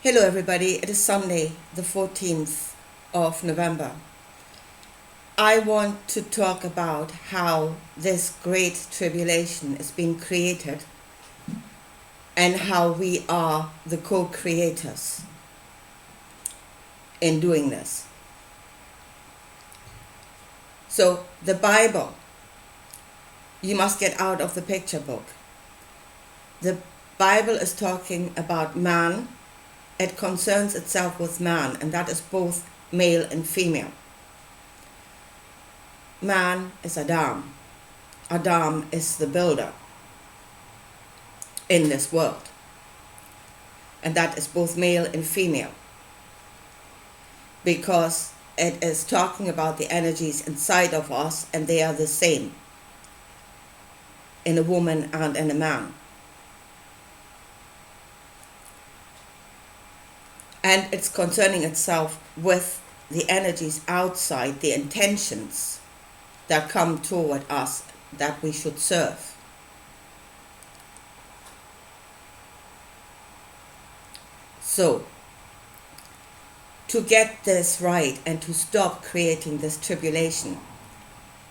Hello everybody, it is Sunday the 14th of November. I want to talk about how this great tribulation is being created and how we are the co-creators in doing this. So the Bible, you must get out of the picture book. The Bible is talking about man. It concerns itself with man, and that is both male and female. Man is Adam. Adam is the builder in this world. And that is both male and female, because it is talking about the energies inside of us, and they are the same in a woman and in a man. And it's concerning itself with the energies outside, the intentions that come toward us that we should serve. So, to get this right and to stop creating this tribulation,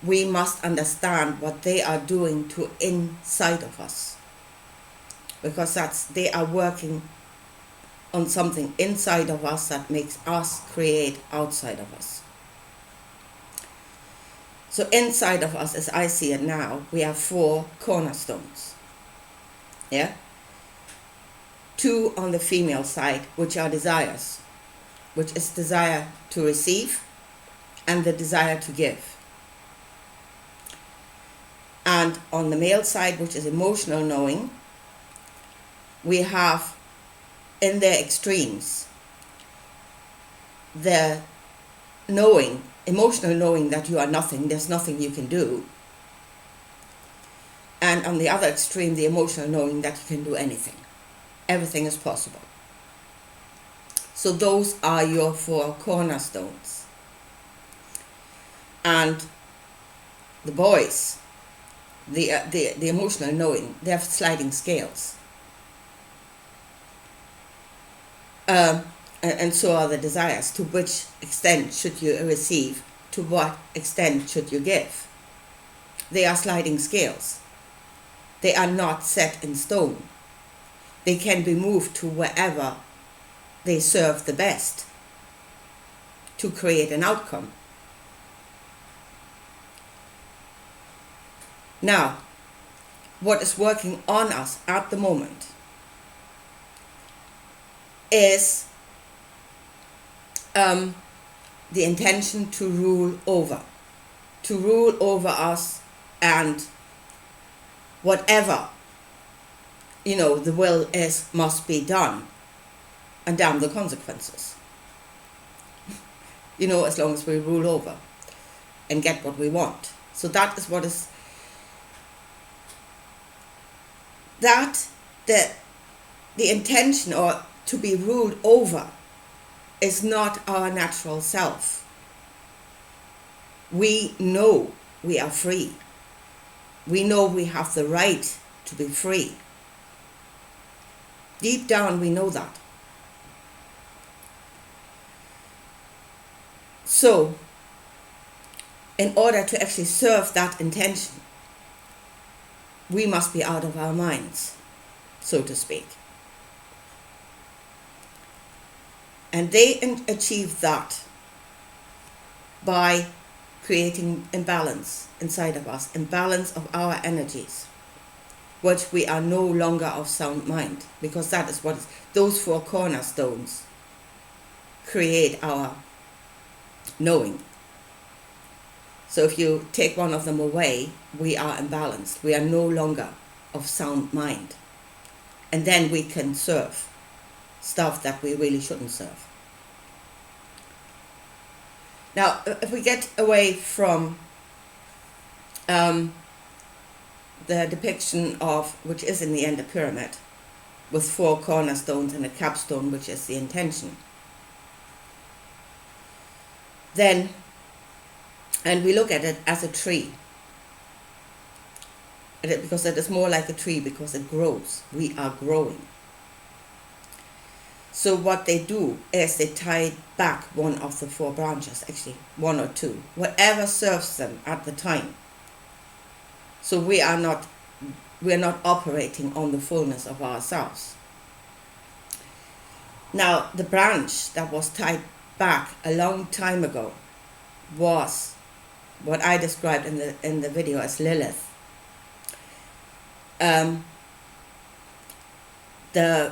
we must understand what they are doing to inside of us. Because they are working on something inside of us that makes us create outside of us. So inside of us, as I see it now, we have 4 cornerstones. Yeah? 2 on the female side, which are desires, which is desire to receive and the desire to give. And on the male side, which is emotional knowing, we have in their extremes the knowing, emotional knowing that you are nothing, there's nothing you can do. And on the other extreme, the emotional knowing that you can do anything. Everything is possible. So those are your 4 cornerstones. And the boys, the emotional knowing, they have sliding scales. And so are the desires. To which extent should you receive? To what extent should you give? They are sliding scales. They are not set in stone. They can be moved to wherever they serve the best to create an outcome. Now, what is working on us at the moment is the intention to rule over us, and whatever the will is must be done, and damn the consequences. As long as we rule over and get what we want. So that is what is that the intention, or to be ruled over, is not our natural self. We know we are free. We know we have the right to be free. Deep down we know that. So, in order to actually serve that intention, we must be out of our minds, so to speak. And they achieve that by creating imbalance inside of us, imbalance of our energies, which we are no longer of sound mind, because that is what those 4 cornerstones create our knowing. So if you take one of them away, we are imbalanced. We are no longer of sound mind. And then we can serve stuff that we really shouldn't serve. Now, if we get away from the depiction of, which is in the end a pyramid, with 4 cornerstones and a capstone, which is the intention, then, and we look at it as a tree, because it is more like a tree because it grows. We are growing. So what they do is they tie back one of the four branches, actually one or two, whatever serves them at the time. So we are not operating on the fullness of ourselves. Now, the branch that was tied back a long time ago was what I described in the video as Lilith. The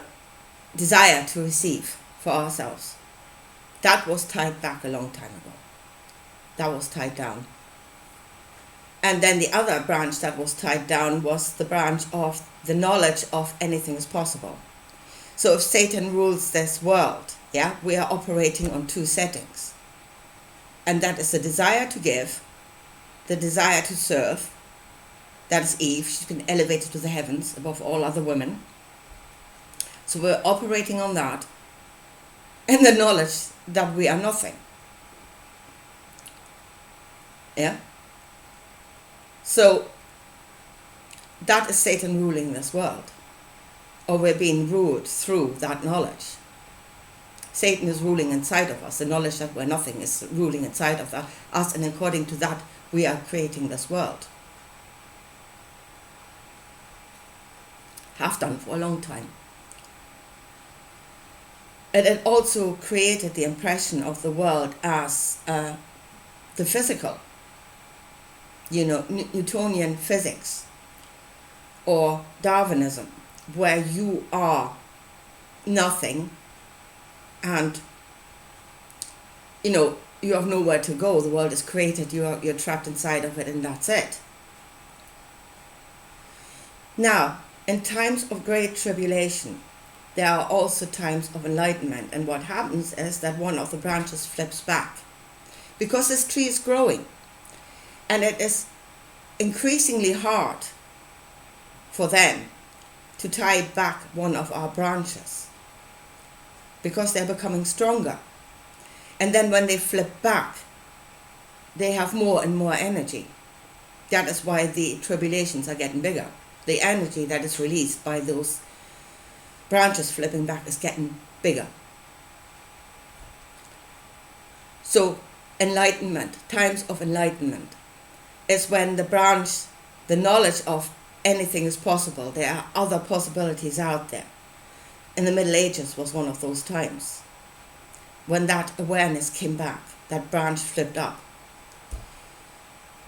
desire to receive for ourselves. That was tied back a long time ago. That was tied down. And then the other branch that was tied down was the branch of the knowledge of anything is possible. So if Satan rules this world, we are operating on two settings. And that is the desire to give, the desire to serve. That is Eve. She's been elevated to the heavens above all other women. So we're operating on that. And the knowledge that we are nothing. So that is Satan ruling this world. Or we're being ruled through that knowledge. Satan is ruling inside of us. The knowledge that we're nothing is ruling inside of us, and according to that, we are creating this world. Have done for a long time. And it also created the impression of the world as the physical, Newtonian physics, or Darwinism, where you are nothing and you have nowhere to go. The world is created, you're trapped inside of it, and that's it. Now, in times of great tribulation, there are also times of enlightenment, and what happens is that one of the branches flips back because this tree is growing, and it is increasingly hard for them to tie back one of our branches because they're becoming stronger. And then when they flip back, they have more and more energy. That is why the tribulations are getting bigger. The energy that is released by those branches flipping back is getting bigger. So enlightenment, times of enlightenment, is when the knowledge of anything is possible. There are other possibilities out there. In the Middle Ages was one of those times when that awareness came back, that branch flipped up.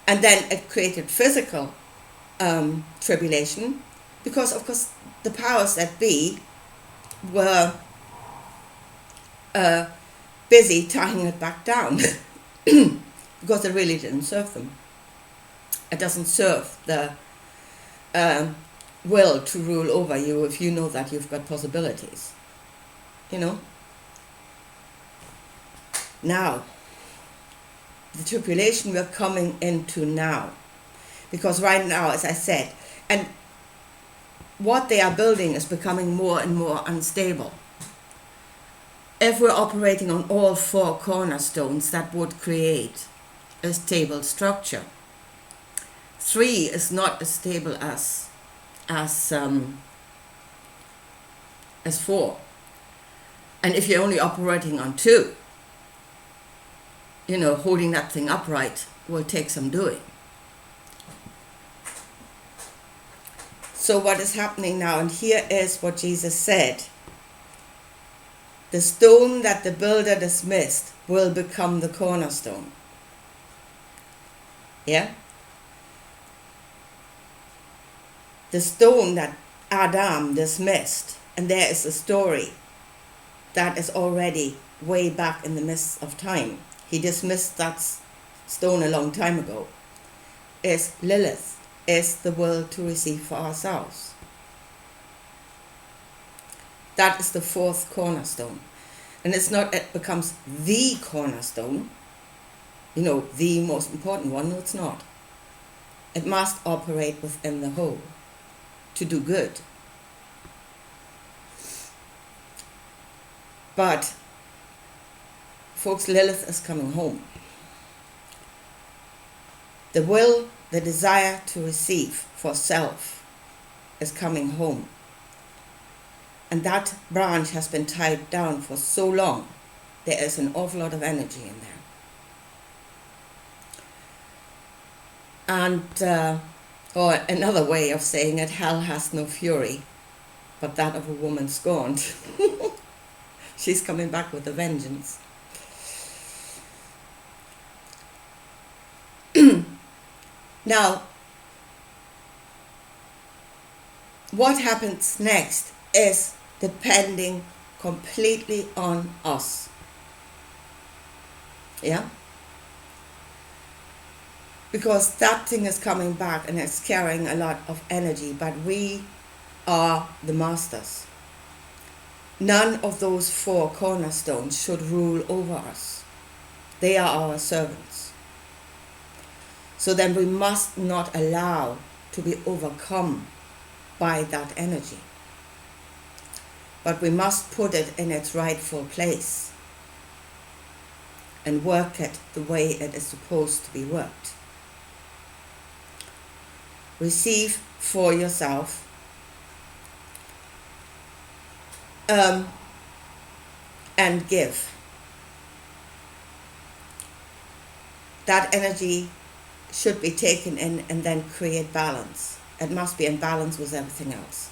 And then it created physical tribulation because, of course, the powers that be were busy tying it back down because it really didn't serve them. It doesn't serve the will to rule over you if you know that you've got possibilities. Now, the tribulation we're coming into now, because right now, as I said, and what they are building is becoming more and more unstable. If we're operating on all four cornerstones, that would create a stable structure. 3 is not as stable as 4. And if you're only operating on 2, holding that thing upright will take some doing. So what is happening now, and here is what Jesus said: the stone that the builder dismissed will become the cornerstone. The stone that Adam dismissed, and there is a story that is already way back in the midst of time. He dismissed that stone a long time ago. Is Lilith, is the will to receive for ourselves. That is the 4th cornerstone. And it's not, it becomes the cornerstone, the most important one. No, it's not. It must operate within the whole to do good. But, folks, Lilith is coming home. The will, the desire to receive for self is coming home. And that branch has been tied down for so long, there is an awful lot of energy in there. And, or another way of saying it, hell has no fury, but that of a woman scorned. She's coming back with a vengeance. Now, what happens next is depending completely on us. Yeah? Because that thing is coming back and it's carrying a lot of energy, but we are the masters. None of those 4 cornerstones should rule over us. They are our servants. So then we must not allow to be overcome by that energy. But we must put it in its rightful place and work it the way it is supposed to be worked. Receive for yourself, and give. That energy should be taken in and then create balance. It must be in balance with everything else.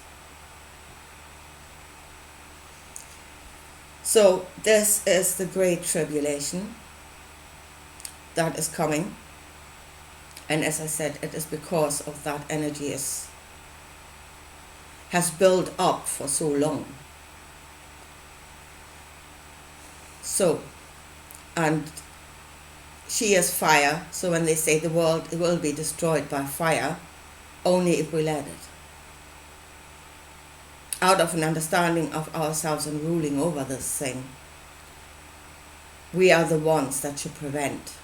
So this is the great tribulation that is coming. And as I said, it is because of that energy has built up for so long. So, and she is fire, so when they say the world will be destroyed by fire, only if we let it. Out of an understanding of ourselves and ruling over this thing, we are the ones that should prevent.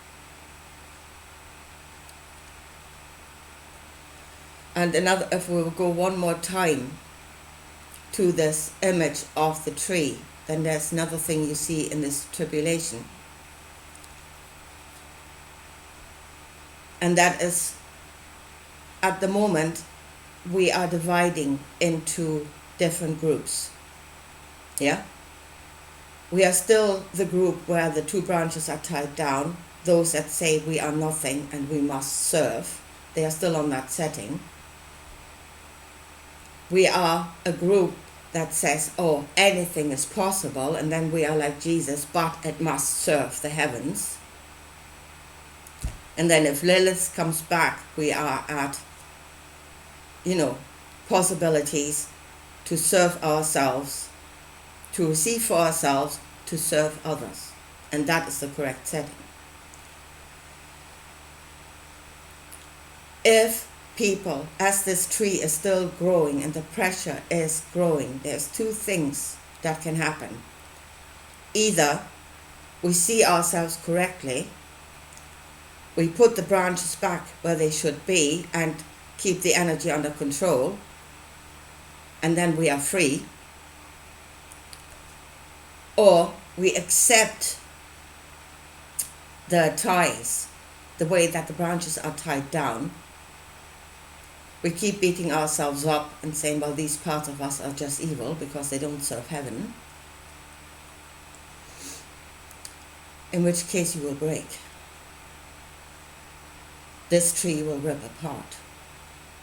And another, if we will go one more time to this image of the tree, then there's another thing you see in this tribulation. And that is, at the moment, we are dividing into different groups. Yeah? We are still the group where the 2 branches are tied down. Those that say we are nothing and we must serve, they are still on that setting. We are a group that says, oh, anything is possible, and then we are like Jesus, but it must serve the heavens. And then if Lilith comes back, we are at, possibilities to serve ourselves, to receive for ourselves, to serve others. And that is the correct setting. If people, as this tree is still growing and the pressure is growing, there's 2 things that can happen. Either we see ourselves correctly, we put the branches back where they should be and keep the energy under control, and then we are free. Or we accept the ties, the way that the branches are tied down. We keep beating ourselves up and saying, well, these parts of us are just evil because they don't serve heaven. In which case you will break. This tree will rip apart.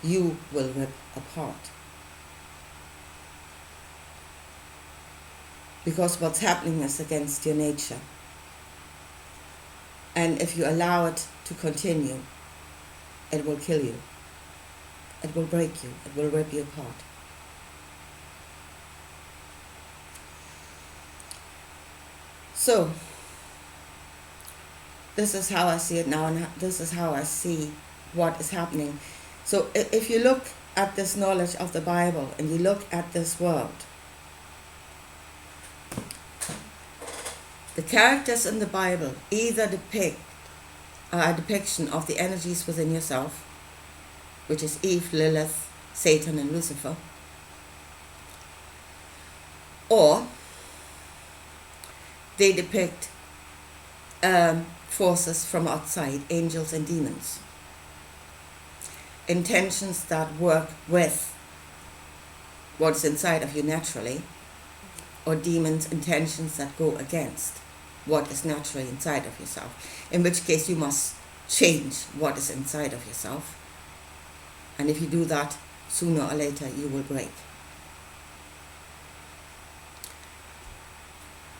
You will rip apart. Because what's happening is against your nature. And if you allow it to continue, it will kill you. It will break you. It will rip you apart. So, this is how I see it now, and this is how I see what is happening. So if you look at this knowledge of the Bible and you look at this world, the characters in the Bible either depict a depiction of the energies within yourself, which is Eve, Lilith, Satan, and Lucifer, or they depict forces from outside, angels and demons, intentions that work with what's inside of you naturally, or demons' intentions that go against what is naturally inside of yourself. In which case you must change what is inside of yourself. And if you do that, sooner or later you will break.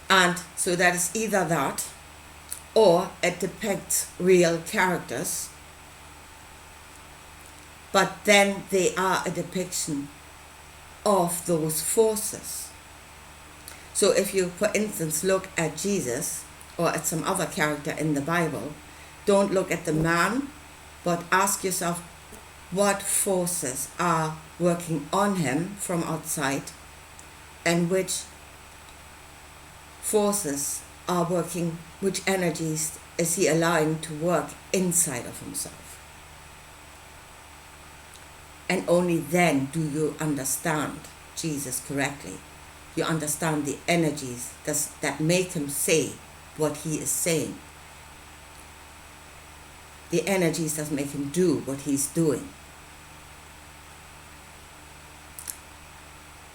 And so that is either that, or it depicts real characters, but then they are a depiction of those forces. So if you, for instance, look at Jesus or at some other character in the Bible, don't look at the man, but ask yourself what forces are working on him from outside, and which forces are working, which energies is he allowing to work inside of himself. And only then do you understand Jesus correctly. You understand the energies that make him say what he is saying. The energies that make him do what he's doing.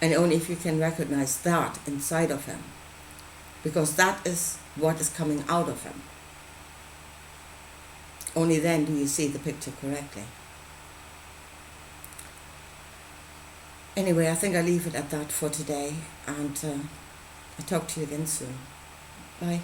And only if you can recognize that inside of him, because that is what is coming out of him, only then do you see the picture correctly. Anyway, I think I'll leave it at that for today, and I'll talk to you again soon. Bye.